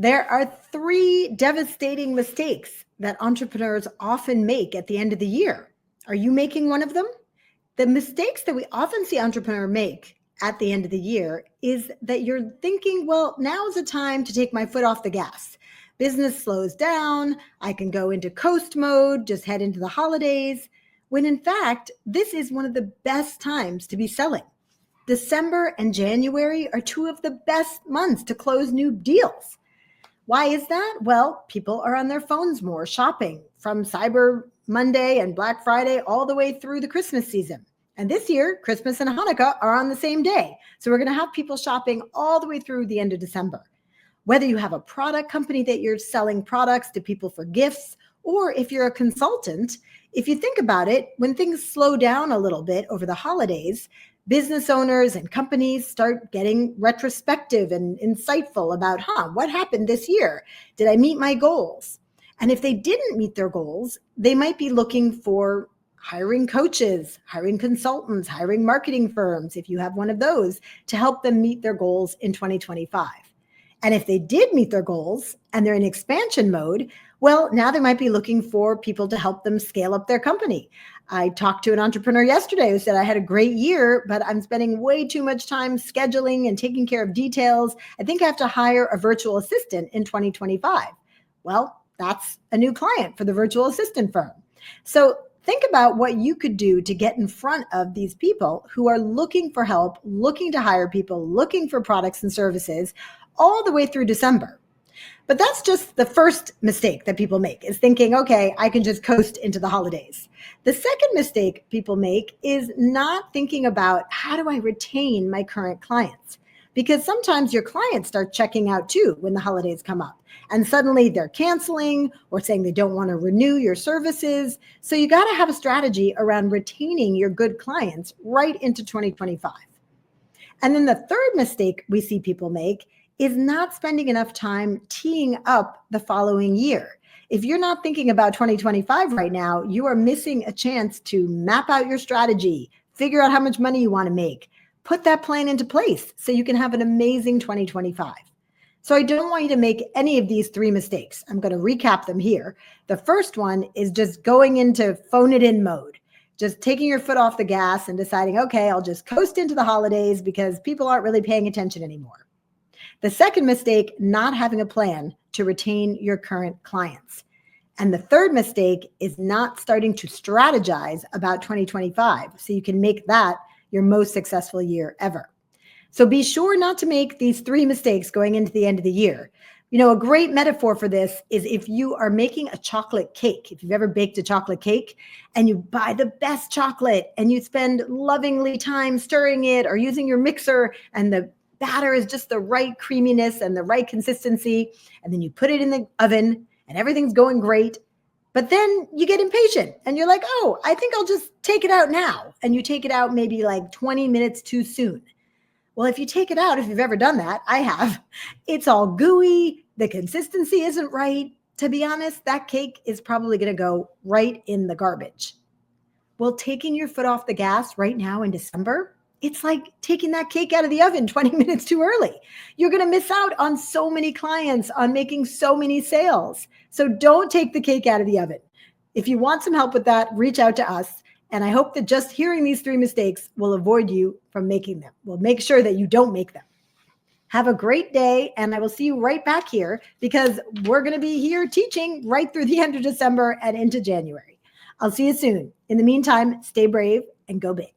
There are three devastating mistakes that entrepreneurs often make at the end of the year. Are you making one of them? The mistakes that we often see entrepreneurs make at the end of the year is that you're thinking, well, now is the time to take my foot off the gas. Business slows down. I can go into coast mode, just head into the holidays. When in fact, this is one of the best times to be selling. December and January are two of the best months to close new deals. Why is that? Well, people are on their phones more, shopping from Cyber Monday and Black Friday all the way through the Christmas season. And this year, Christmas and Hanukkah are on the same day. So we're going to have people shopping all the way through the end of December. Whether you have a product company that you're selling products to people for gifts, or if you're a consultant, if you think about it, when things slow down a little bit over the holidays, business owners and companies start getting retrospective and insightful about, what happened this year? Did I meet my goals? And if they didn't meet their goals, they might be looking for hiring coaches, hiring consultants, hiring marketing firms, if you have one of those, to help them meet their goals in 2025. And if they did meet their goals and they're in expansion mode, well, now they might be looking for people to help them scale up their company. I talked to an entrepreneur yesterday who said, I had a great year, but I'm spending way too much time scheduling and taking care of details. I think I have to hire a virtual assistant in 2025. Well, that's a new client for the virtual assistant firm. So think about what you could do to get in front of these people who are looking for help, looking to hire people, looking for products and services all the way through December. But that's just the first mistake that people make, is thinking, okay, I can just coast into the holidays. The second mistake people make is not thinking about, how do I retain my current clients? Because sometimes your clients start checking out too when the holidays come up. And suddenly they're canceling or saying they don't want to renew your services. So you got to have a strategy around retaining your good clients right into 2025. And then the third mistake we see people make is not spending enough time teeing up the following year. If you're not thinking about 2025 right now, you are missing a chance to map out your strategy, figure out how much money you want to make, put that plan into place so you can have an amazing 2025. So I don't want you to make any of these three mistakes. I'm going to recap them here. The first one is just going into phone it in mode, just taking your foot off the gas and deciding, okay, I'll just coast into the holidays because people aren't really paying attention anymore. The second mistake, not having a plan to retain your current clients. And the third mistake is not starting to strategize about 2025 so you can make that your most successful year ever. So be sure not to make these three mistakes going into the end of the year. You know, a great metaphor for this is if you are making a chocolate cake, if you've ever baked a chocolate cake and you buy the best chocolate and you spend lovingly time stirring it or using your mixer and the batter is just the right creaminess and the right consistency. And then you put it in the oven and everything's going great. But then you get impatient and you're like, oh, I think I'll just take it out now. And you take it out maybe like 20 minutes too soon. Well, if you take it out, if you've ever done that, I have, it's all gooey. The consistency isn't right. To be honest, that cake is probably going to go right in the garbage. Well, taking your foot off the gas right now in December, it's like taking that cake out of the oven 20 minutes too early. You're going to miss out on so many clients, on making so many sales. So don't take the cake out of the oven. If you want some help with that, reach out to us. And I hope that just hearing these three mistakes will avoid you from making them. We'll make sure that you don't make them. Have a great day, and I will see you right back here because we're going to be here teaching right through the end of December and into January. I'll see you soon. In the meantime, stay brave and go big.